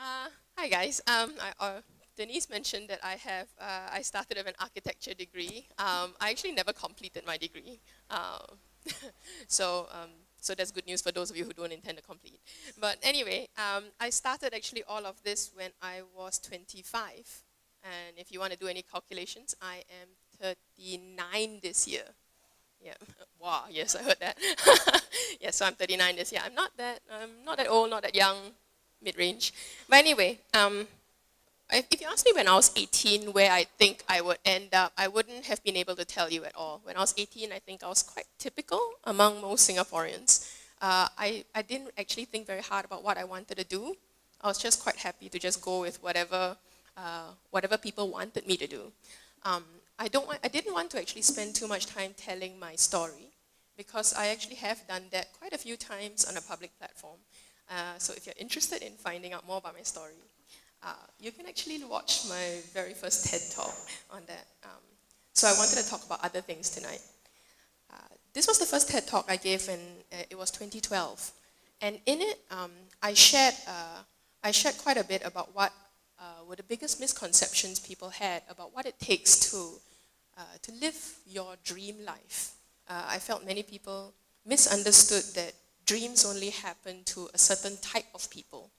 Hi guys. Denise mentioned that I started with an architecture degree. I actually never completed my degree. So, um, so that's good news for those of you who don't intend to complete. But anyway, I started actually all of this when I was 25. And if you want to do any calculations, I am 39 this year. Yeah. Wow. Yes, I heard that. Yes, so I'm 39 this year. I'm not that old, not that young, mid-range. But anyway, if you ask me when I was 18 where I think I would end up, I wouldn't have been able to tell you at all. When I was 18, I think I was quite typical among most Singaporeans. I didn't actually think very hard about what I wanted to do. I was just quite happy to just go with whatever people wanted me to do. Um, I didn't want to actually spend too much time telling my story because I actually have done that quite a few times on a public platform. So if you're interested in finding out more about my story, you can actually watch my very first TED Talk on that. So I wanted to talk about other things tonight. This was the first TED Talk I gave and it was 2012. And in it, I shared quite a bit about what were the biggest misconceptions people had about what it takes to live your dream life. I felt many people misunderstood that dreams only happen to a certain type of people,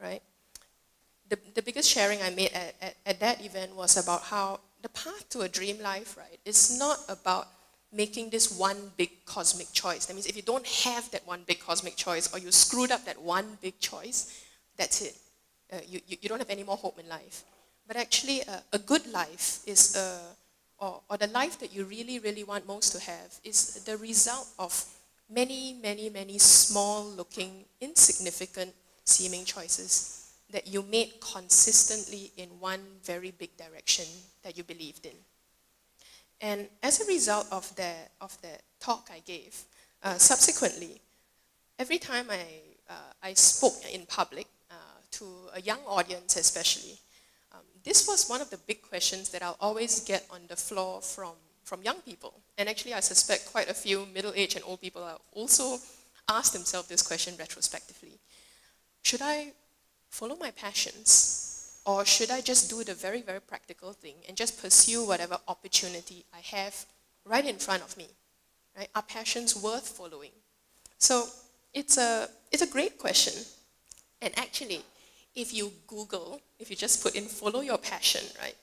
right? The biggest sharing I made at that event was about how the path to a dream life, right, is not about making this one big cosmic choice. That means if you don't have that one big cosmic choice or you screwed up that one big choice, that's it. You don't have any more hope in life. But actually, a good life is, or the life that you really, really want most to have is the result of many, many, many small-looking, insignificant seeming choices that you made consistently in one very big direction that you believed in. And as a result of the talk I gave, subsequently, every time I spoke in public, to a young audience especially, this was one of the big questions that I'll always get on the floor from young people. And actually, I suspect quite a few middle-aged and old people have also asked themselves this question retrospectively. Should I follow my passions? Or should I just do the very, very practical thing and just pursue whatever opportunity I have right in front of me? Right? Are passions worth following? So it's a great question. And actually, if you just put in follow your passion, right,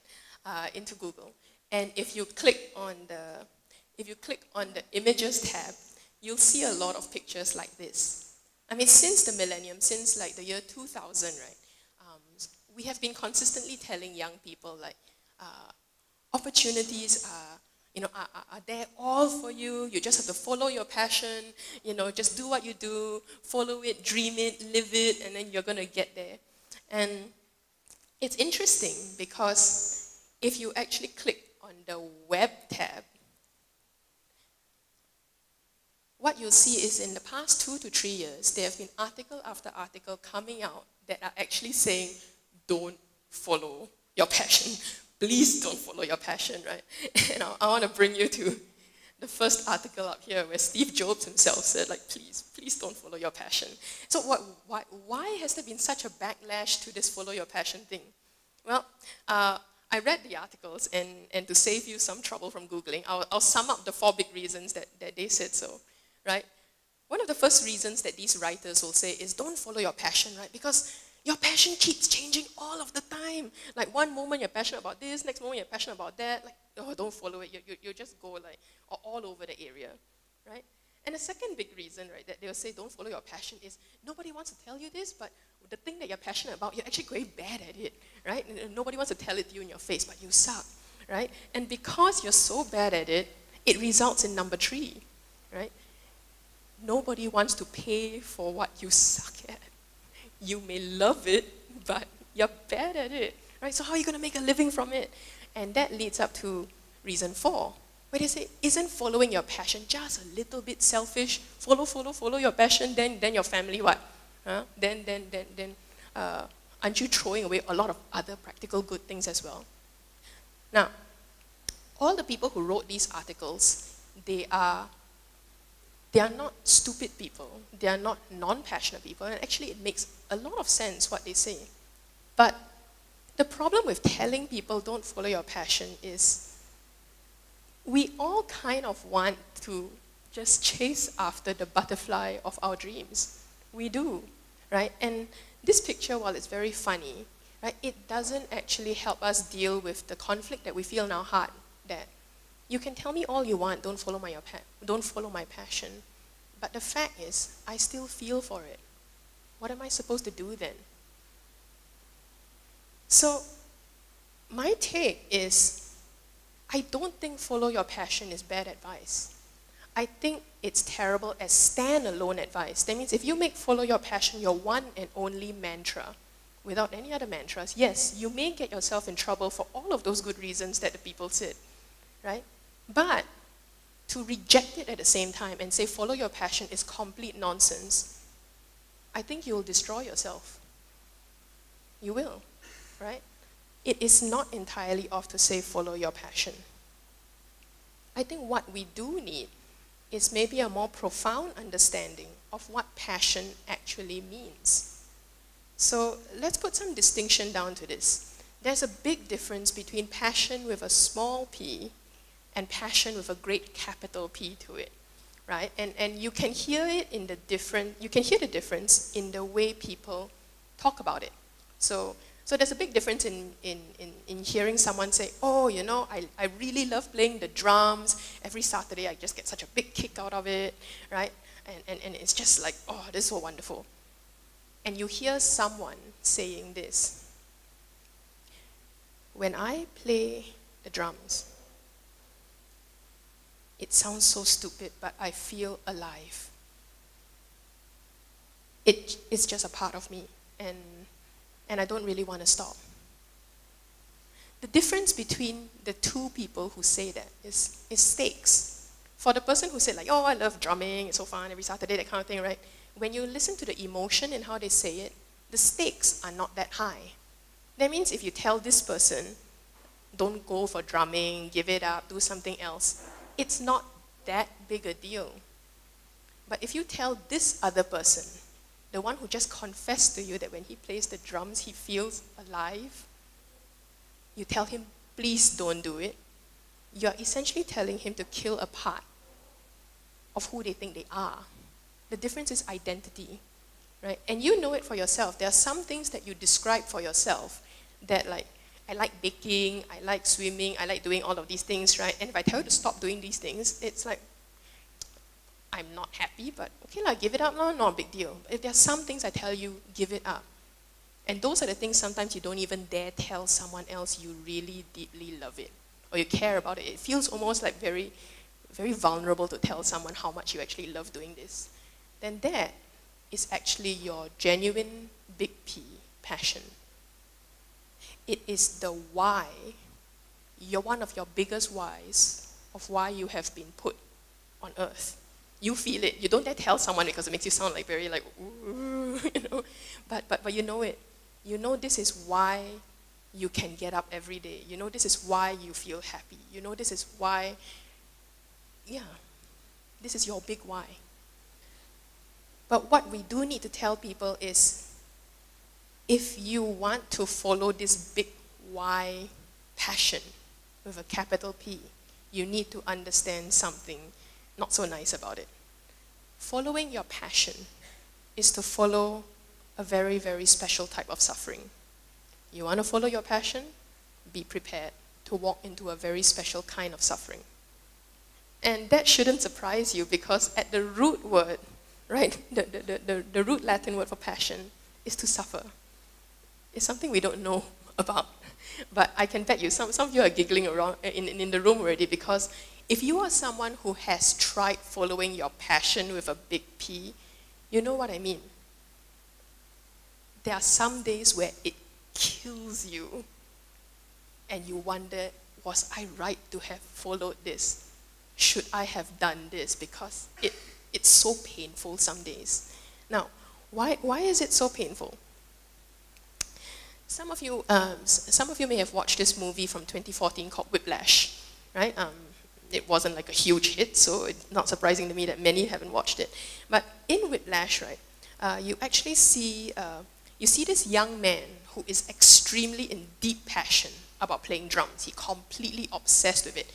into Google, and if you click on the images tab, you'll see a lot of pictures like this. I mean, since the millennium, since like the year 2000, right, we have been consistently telling young people like opportunities are there all for you. You just have to follow your passion, just do what you do, follow it, dream it, live it, and then you're going to get there. And it's interesting because if you actually click on the web tab, what you'll see is in the past 2 to 3 years, there have been article after article coming out that are actually saying, don't follow your passion. Please don't follow your passion, right? And I want to bring you to the first article up here where Steve Jobs himself said, like, please don't follow your passion. So why has there been such a backlash to this follow your passion thing? Well, I read the articles, and to save you some trouble from Googling, I'll sum up the 4 big reasons that they said so, right? One of the first reasons that these writers will say is don't follow your passion, right? Because your passion keeps changing all of the time. Like one moment you're passionate about this, next moment you're passionate about that. Like, oh, don't follow it. You just go like all over the area, right? And the second big reason, right, that they'll say don't follow your passion is nobody wants to tell you this, but the thing that you're passionate about, you're actually going bad at it, right? And nobody wants to tell it to you in your face, but you suck, right? And because you're so bad at it, it results in number 3, right? Nobody wants to pay for what you suck at. You may love it, but you're bad at it, right? So how are you going to make a living from it? And that leads up to reason 4, where they say, isn't following your passion just a little bit selfish? Follow your passion, then your family what? Huh? Then aren't you throwing away a lot of other practical good things as well? Now, all the people who wrote these articles, they are not stupid people. They are not non-passionate people. And actually, it makes a lot of sense what they say. But the problem with telling people don't follow your passion is we all kind of want to just chase after the butterfly of our dreams. We do, right? And this picture, while it's very funny, right, it doesn't actually help us deal with the conflict that we feel in our heart, that you can tell me all you want, don't follow my passion. But the fact is, I still feel for it. What am I supposed to do then? So, my take is, I don't think follow your passion is bad advice. I think it's terrible as standalone advice. That means if you make follow your passion your one and only mantra, without any other mantras, yes, you may get yourself in trouble for all of those good reasons that the people said, right? But to reject it at the same time and say follow your passion is complete nonsense, I think you'll destroy yourself. You will, right? It is not entirely off to say follow your passion. I think what we do need is maybe a more profound understanding of what passion actually means. So let's put some distinction down to this. There's a big difference between passion with a small p and passion with a great capital P to it, right? And you can hear it in the difference in the way people talk about it. So there's a big difference in hearing someone say, oh, you know, I really love playing the drums. Every Saturday I just get such a big kick out of it, right? And it's just like, oh, this is so wonderful. And you hear someone saying this, when I play the drums, it sounds so stupid, but I feel alive. It's just a part of me, and I don't really want to stop. The difference between the two people who say that is stakes. For the person who said like, oh, I love drumming, it's so fun every Saturday, that kind of thing, right? When you listen to the emotion and how they say it, the stakes are not that high. That means if you tell this person, don't go for drumming, give it up, do something else, it's not that big a deal. But if you tell this other person, the one who just confessed to you that when he plays the drums, he feels alive, you tell him, please don't do it, you're essentially telling him to kill a part of who they think they are. The difference is identity, right? And you know it for yourself. There are some things that you describe for yourself that like, I like baking, I like swimming, I like doing all of these things, right? And if I tell you to stop doing these things, it's like, I'm not happy, but okay, give it up, not a big deal. If there are some things I tell you, give it up. And those are the things sometimes you don't even dare tell someone else you really deeply love it, or you care about it. It feels almost like very, very vulnerable to tell someone how much you actually love doing this. Then that is actually your genuine big P passion. It is the why, you're one of your biggest whys of why you have been put on earth. You feel it. You don't dare tell someone because it makes you sound like very like, ooh, you know. But you know it. You know this is why you can get up every day. You know this is why you feel happy. You know this is why, this is your big why. But what we do need to tell people is, if you want to follow this big why passion with a capital P, you need to understand something not so nice about it. Following your passion is to follow a very, very special type of suffering. You want to follow your passion? Be prepared to walk into a very special kind of suffering. And that shouldn't surprise you, because at the root word, right, the root Latin word for passion is to suffer. It's something we don't know about. But I can bet you, some of you are giggling around in the room already, because if you are someone who has tried following your passion with a big P, you know what I mean. There are some days where it kills you and you wonder, was I right to have followed this? Should I have done this? Because it's so painful some days. Now, why is it so painful? Some of you may have watched this movie from 2014 called Whiplash, right? It wasn't like a huge hit, so it's not surprising to me that many haven't watched it. But in Whiplash, right, you actually see this young man who is extremely in deep passion about playing drums. He's completely obsessed with it.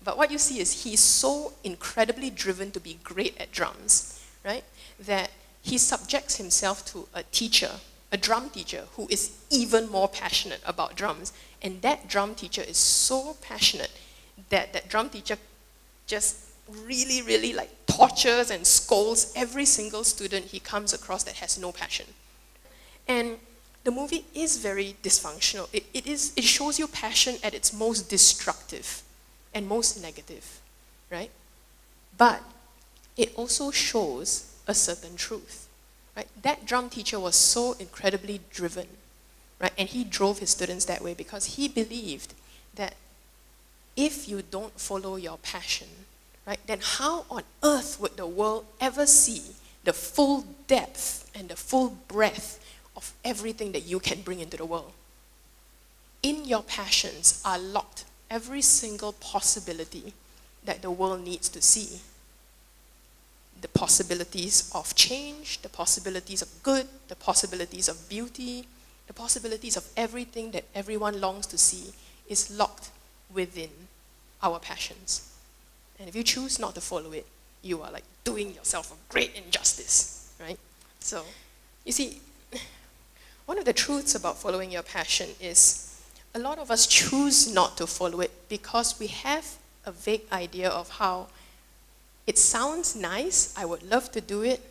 But what you see is he's so incredibly driven to be great at drums, right? That he subjects himself to a teacher, a drum teacher, who is even more passionate about drums. And that drum teacher is so passionate that that drum teacher just really, really like tortures and scolds every single student he comes across that has no passion. And the movie is very dysfunctional. It shows you passion at its most destructive and most negative, right? But it also shows a certain truth, right? That drum teacher was so incredibly driven, right? And he drove his students that way because he believed that if you don't follow your passion, right, then how on earth would the world ever see the full depth and the full breadth of everything that you can bring into the world? In your passions are locked every single possibility that the world needs to see. The possibilities of change, the possibilities of good, the possibilities of beauty, the possibilities of everything that everyone longs to see is locked within our passions. And if you choose not to follow it, you are like doing yourself a great injustice, right? So, you see, one of the truths about following your passion is a lot of us choose not to follow it because we have a vague idea of how it sounds nice, I would love to do it,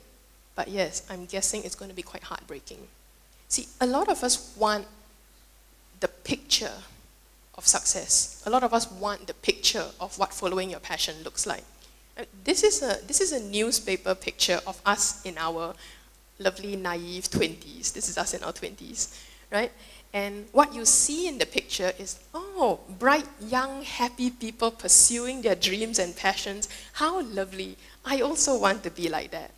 but yes, I'm guessing it's going to be quite heartbreaking. See, a lot of us want the picture of success. A lot of us want the picture of what following your passion looks like. This is a newspaper picture of us in our lovely, naive 20s. This is us in our 20s, right? And what you see in the picture is, oh, bright, young, happy people pursuing their dreams and passions. How lovely. I also want to be like that.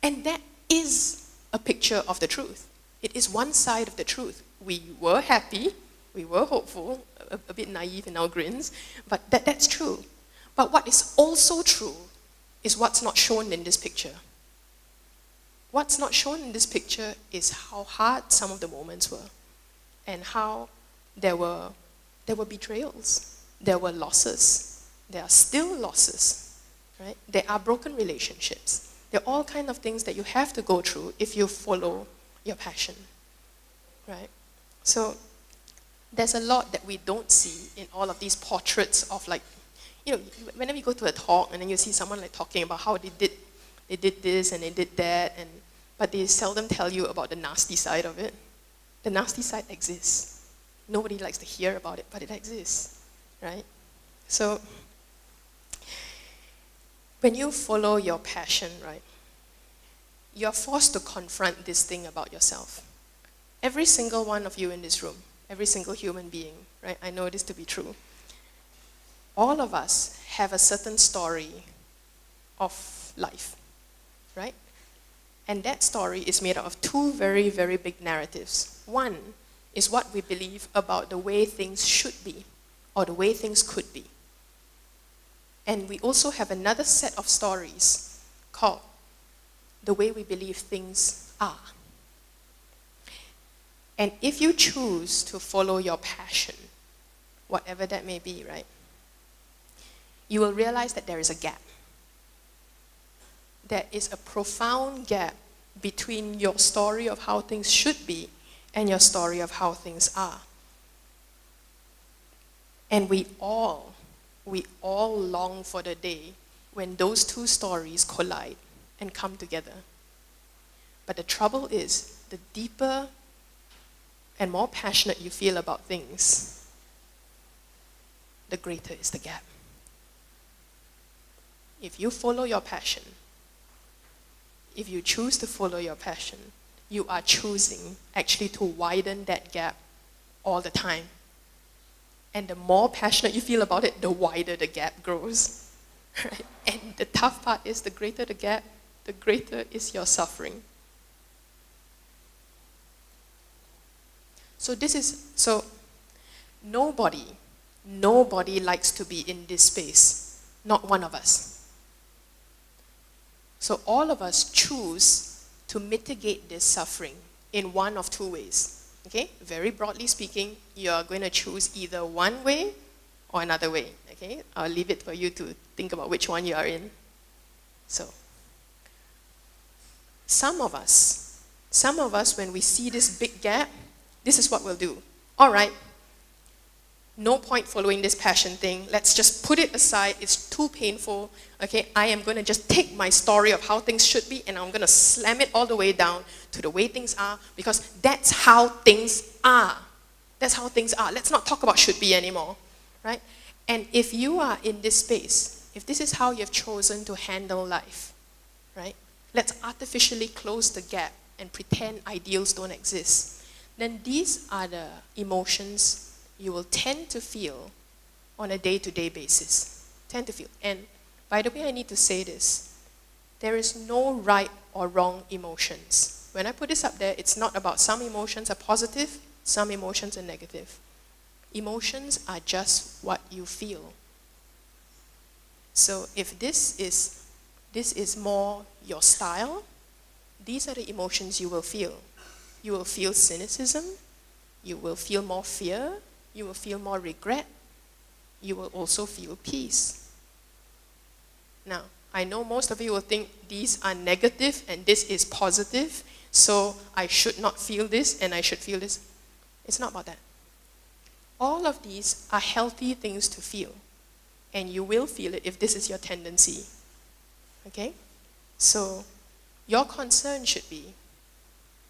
And that is a picture of the truth. It is one side of the truth. We were happy, we were hopeful, a bit naive in our grins, but that's true. But what is also true is what's not shown in this picture. What's not shown in this picture is how hard some of the moments were, and how there were betrayals, there were losses, there are still losses, right? There are broken relationships. There are all kinds of things that you have to go through if you follow your passion, right? So there's a lot that we don't see in all of these portraits of, like, you know, whenever you go to a talk and then you see someone like talking about how they did this and they did that, but they seldom tell you about the nasty side of it. The nasty side exists. Nobody likes to hear about it, but it exists, right? So when you follow your passion, right, you're forced to confront this thing about yourself. Every single one of you in this room, every single human being, right? I know this to be true. All of us have a certain story of life, right? And that story is made up of two very, very big narratives. One is what we believe about the way things should be, or the way things could be. And we also have another set of stories called the way we believe things are. And if you choose to follow your passion, whatever that may be, right, you will realize that there is a gap. There is a profound gap between your story of how things should be and your story of how things are. And we all long for the day when those two stories collide and come together. But the trouble is, the deeper and more passionate you feel about things, the greater is the gap. If you follow your passion, if you choose to follow your passion, you are choosing actually to widen that gap all the time. And the more passionate you feel about it, the wider the gap grows. Right? And the tough part is, the greater the gap, the greater is your suffering. So nobody likes to be in this space. Not one of us. So all of us choose to mitigate this suffering in one of two ways. Okay, very broadly speaking, you are going to choose either one way or another way. Okay, I'll leave it for you to think about which one you are in. So, some of us, when we see this big gap, this is what we'll do. All right, no point following this passion thing. Let's just put it aside. It's too painful. Okay, I am going to just take my story of how things should be and I'm going to slam it all the way down to the way things are, because that's how things are. That's how things are. Let's not talk about should be anymore, right? And if you are in this space, if this is how you've chosen to handle life, right? Let's artificially close the gap and pretend ideals don't exist. Then these are the emotions you will tend to feel on a day-to-day basis. Tend to feel. And by the way, I need to say this. There is no right or wrong emotions. When I put this up there, it's not about some emotions are positive, some emotions are negative. Emotions are just what you feel. So if this is more your style, these are the emotions you will feel. You will feel cynicism, you will feel more fear, you will feel more regret, you will also feel peace. Now, I know most of you will think these are negative and this is positive, so I should not feel this and I should feel this. It's not about that. All of these are healthy things to feel, and you will feel it if this is your tendency. Okay? So, your concern should be,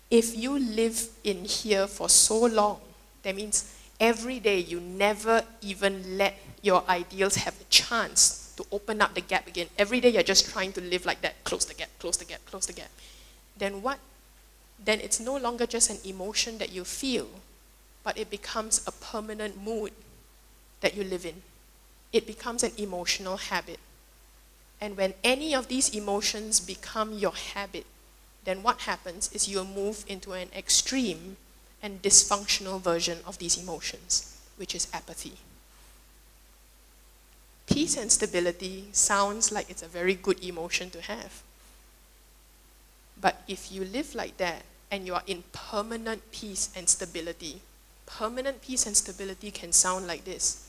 if you live in here for so long, that means every day you never even let your ideals have a chance to open up the gap again. Every day you're just trying to live like that, close the gap, close the gap, close the gap. Then what? Then it's no longer just an emotion that you feel, but it becomes a permanent mood that you live in. It becomes an emotional habit. And when any of these emotions become your habit, then what happens is you'll move into an extreme and dysfunctional version of these emotions, which is apathy. Peace and stability sounds like it's a very good emotion to have. But if you live like that and you are in permanent peace and stability can sound like this.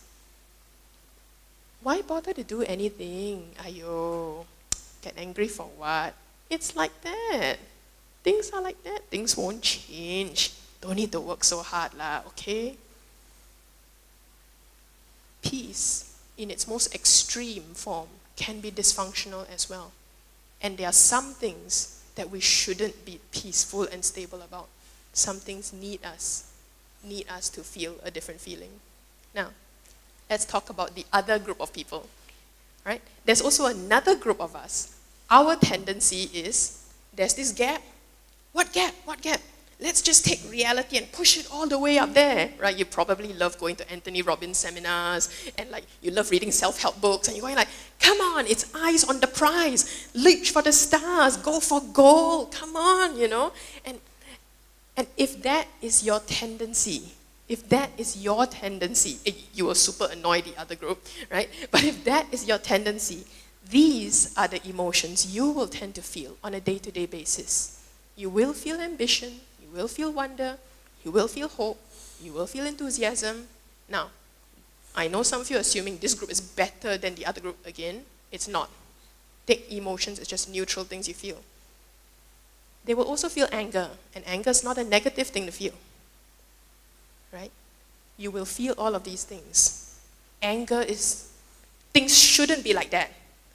Why bother to do anything? Ayo, get angry for what? It's like that. Things are like that. Things won't change. Don't need to work so hard lah, okay? Peace, in its most extreme form, can be dysfunctional as well. And there are some things that we shouldn't be peaceful and stable about. Some things need us to feel a different feeling. Now, let's talk about the other group of people, right? There's also another group of us. Our tendency is, there's this gap. What gap? What gap? Let's just take reality and push it all the way up there, right? You probably love going to Anthony Robbins seminars, and like you love reading self-help books, and you're going like, come on, it's eyes on the prize, reach for the stars, go for gold, come on, you know? And if that is your tendency, you will super annoy the other group, right? But if that is your tendency, these are the emotions you will tend to feel on a day-to-day basis. You will feel ambition, you will feel wonder, you will feel hope, you will feel enthusiasm. Now, I know some of you are assuming this group is better than the other group. Again, it's not. Take emotions as just neutral things you feel. They will also feel anger, and anger is not a negative thing to feel, right? You will feel all of these things. Anger is, things shouldn't be like that.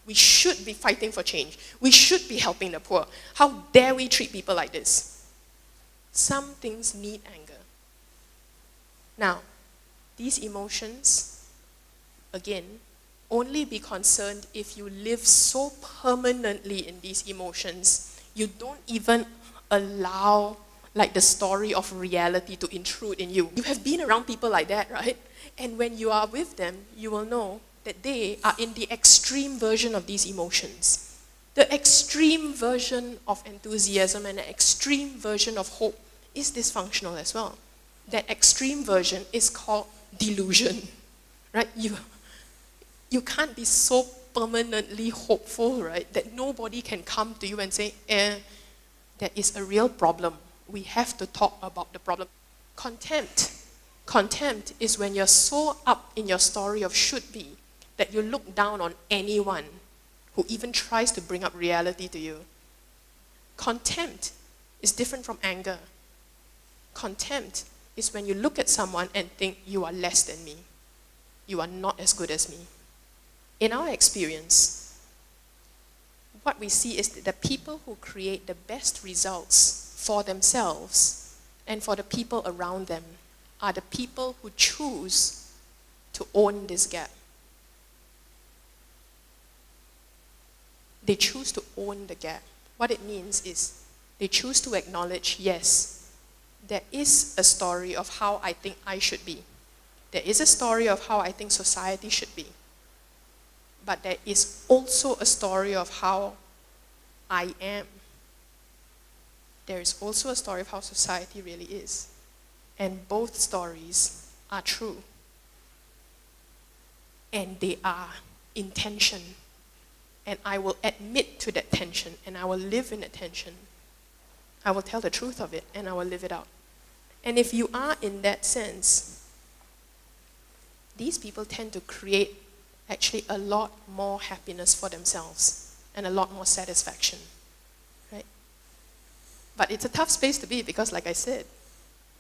We should be fighting for change. We should be helping the poor. How dare we treat people like this? Some things need anger. Now, these emotions, again, only be concerned if you live so permanently in these emotions, you don't even allow like the story of reality to intrude in you. You have been around people like that, right? And when you are with them, you will know that they are in the extreme version of these emotions. The extreme version of enthusiasm and the extreme version of hope is dysfunctional as well. That extreme version is called delusion, right? You can't be so permanently hopeful, right, that nobody can come to you and say, there is a real problem. We have to talk about the problem. Contempt. Contempt is when you're so up in your story of should be that you look down on anyone who even tries to bring up reality to you. Contempt is different from anger. Contempt is when you look at someone and think you are less than me. You are not as good as me. In our experience, what we see is that the people who create the best results for themselves and for the people around them are the people who choose to own this gap. They choose to own the gap. What it means is they choose to acknowledge, yes, there is a story of how I think I should be. There is a story of how I think society should be. But there is also a story of how I am. There is also a story of how society really is. And both stories are true. And they are in tension. And I will admit to that tension, and I will live in that tension. I will tell the truth of it, and I will live it out. And if you are in that sense, these people tend to create actually a lot more happiness for themselves and a lot more satisfaction, right? But it's a tough space to be because, like I said,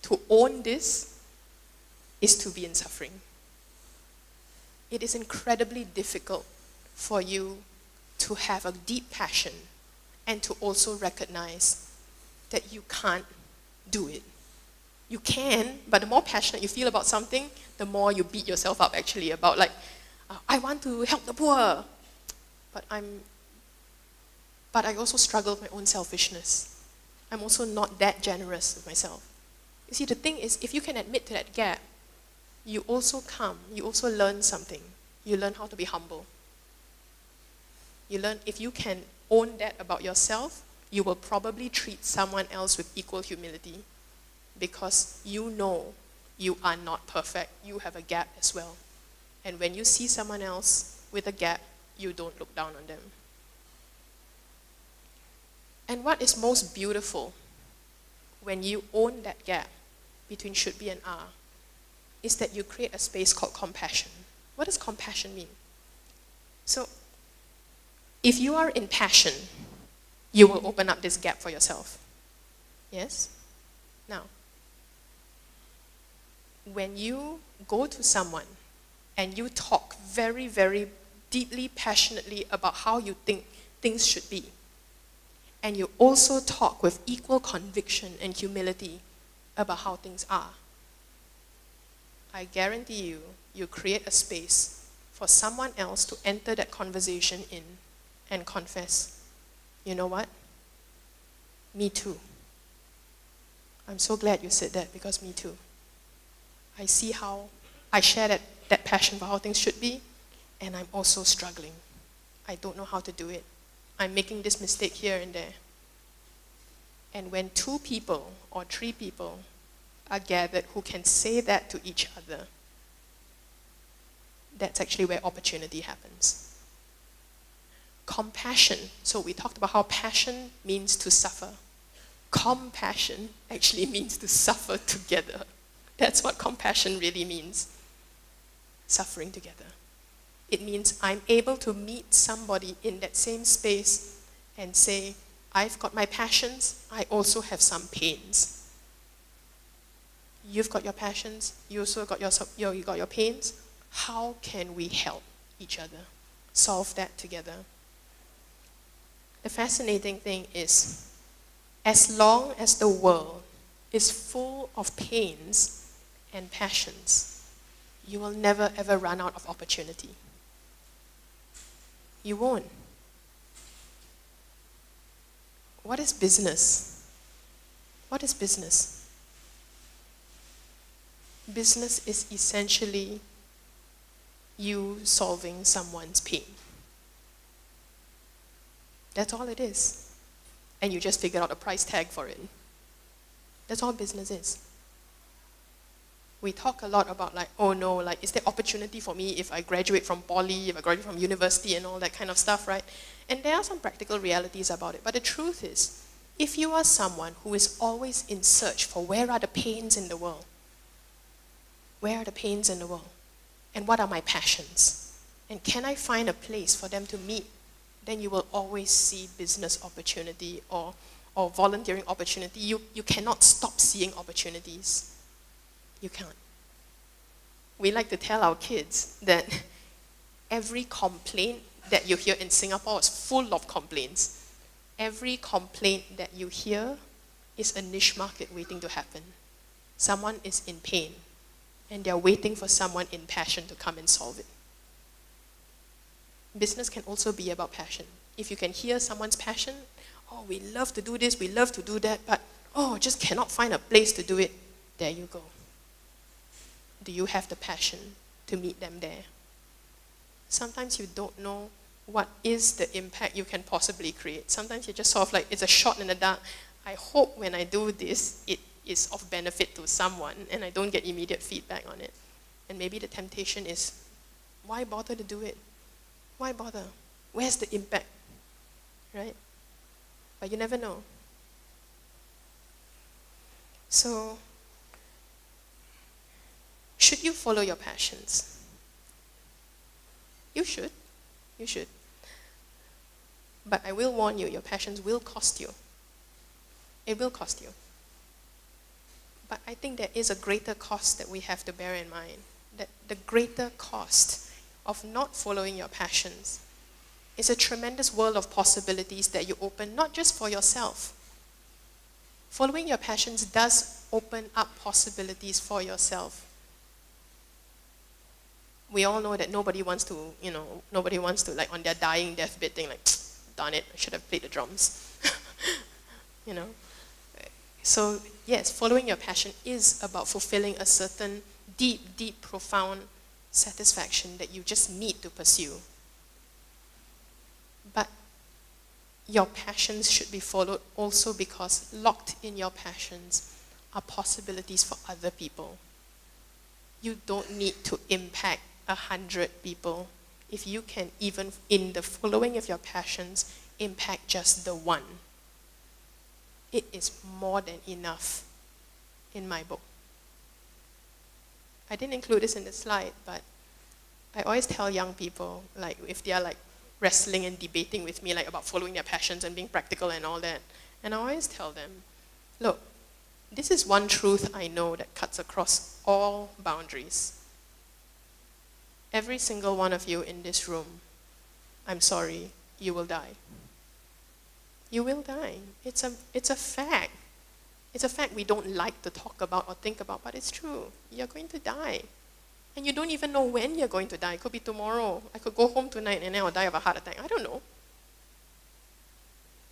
to own this is to be in suffering. It is incredibly difficult for you to have a deep passion and to also recognize that you can't do it. You can, but the more passionate you feel about something, the more you beat yourself up actually about like, I want to help the poor, but I also struggle with my own selfishness. I'm also not that generous with myself. You see, the thing is, if you can admit to that gap, you also learn something. You learn how to be humble. You learn, if you can own that about yourself, you will probably treat someone else with equal humility because you know you are not perfect. You have a gap as well. And when you see someone else with a gap, you don't look down on them. And what is most beautiful when you own that gap between should be and are is that you create a space called compassion. What does compassion mean? So, if you are in passion, you will open up this gap for yourself. Yes? Now, when you go to someone and you talk very, very deeply, passionately about how you think things should be, and you also talk with equal conviction and humility about how things are, I guarantee you, you create a space for someone else to enter that conversation in and confess, you know what? Me too. I'm so glad you said that because me too. I see how I share that passion for how things should be, and I'm also struggling. I don't know how to do it. I'm making this mistake here and there. And when 2 people or 3 people are gathered who can say that to each other, that's actually where opportunity happens. Compassion. So we talked about how passion means to suffer. Compassion actually means to suffer together. That's what compassion really means. Suffering together. It means I'm able to meet somebody in that same space and say, I've got my passions, I also have some pains. You've got your passions, you also got your pains. How can we help each other solve that together? The fascinating thing is, as long as the world is full of pains and passions, you will never ever run out of opportunity. You won't. What is business? What is business? Business is essentially you solving someone's pain. That's all it is. And you just figured out a price tag for it. That's all business is. We talk a lot about like, oh no, like is there opportunity for me if I graduate from poly, if I graduate from university and all that kind of stuff, right? And there are some practical realities about it. But the truth is, If you are someone who is always in search for where are the pains in the world, where are the pains in the world? And what are my passions? And can I find a place for them to meet? Then you will always see business opportunity or volunteering opportunity. You cannot stop seeing opportunities. You can't. We like to tell our kids that every complaint that you hear in Singapore is full of complaints. Every complaint that you hear is a niche market waiting to happen. Someone is in pain, and they're waiting for someone in passion to come and solve it. Business can also be about passion. If you can hear someone's passion, oh, we love to do this, we love to do that, but oh, just cannot find a place to do it. There you go. Do you have the passion to meet them there? Sometimes you don't know what is the impact you can possibly create. Sometimes you're just sort of like, it's a shot in the dark. I hope when I do this, it is of benefit to someone and I don't get immediate feedback on it. And maybe the temptation is, why bother to do it? Why bother? Where's the impact? Right? But you never know. So, should you follow your passions? You should. You should. But I will warn you, your passions will cost you. It will cost you. But I think there is a greater cost that we have to bear in mind. That the greater cost of not following your passions is a tremendous world of possibilities that you open, not just for yourself. Following your passions does open up possibilities for yourself. We all know that nobody wants to, like on their dying deathbed think like, darn it, I should have played the drums. So yes, following your passion is about fulfilling a certain deep, profound satisfaction that you just need to pursue. But your passions should be followed also because locked in your passions are possibilities for other people. You don't need to impact 100 people if you can, even in the following of your passions, impact just the one. It is more than enough in my book. I didn't include this in the slide, but I always tell young people, like if they are like wrestling and debating with me like about following their passions and being practical and all that, and I always tell them, look, this is one truth I know that cuts across all boundaries. Every single one of you in this room, I'm sorry, you will die. You will die. It's a fact. It's a fact we don't like to talk about or think about, but it's true. You're going to die. And you don't even know when you're going to die. It could be tomorrow. I could go home tonight and then I'll die of a heart attack. I don't know.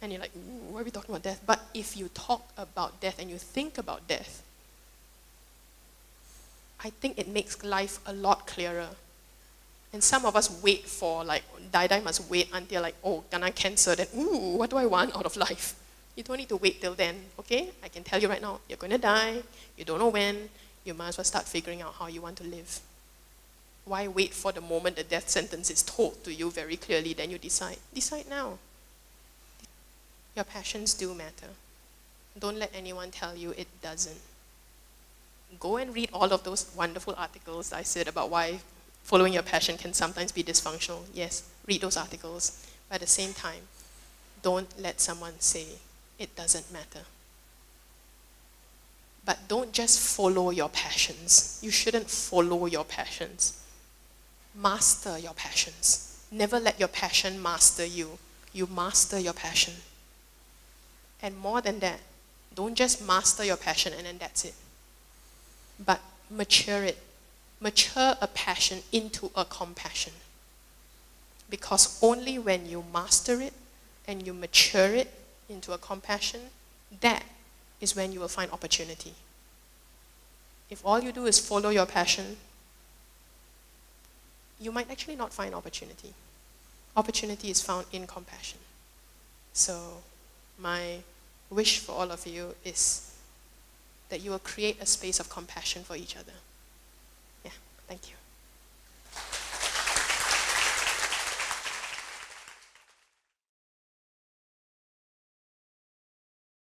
And you're like, why are we talking about death? But if you talk about death and you think about death, I think it makes life a lot clearer. And some of us wait for, like, die must wait until, like, oh, kena cancer, then, what do I want out of life? You don't need to wait till then, okay? I can tell you right now, you're going to die, you don't know when, you might as well start figuring out how you want to live. Why wait for the moment the death sentence is told to you very clearly, then you decide? Decide now. Your passions do matter. Don't let anyone tell you it doesn't. Go and read all of those wonderful articles I said about why following your passion can sometimes be dysfunctional. Yes, read those articles. But at the same time, don't let someone say it doesn't matter. But don't just follow your passions. You shouldn't follow your passions. Master your passions. Never let your passion master you. You master your passion. And more than that, don't just master your passion and then that's it. But mature it. Mature a passion into a compassion. Because only when you master it and you mature it into a compassion, that is when you will find opportunity. If all you do is follow your passion, you might actually not find opportunity. Opportunity is found in compassion. So my wish for all of you is that you will create a space of compassion for each other. Yeah, thank you.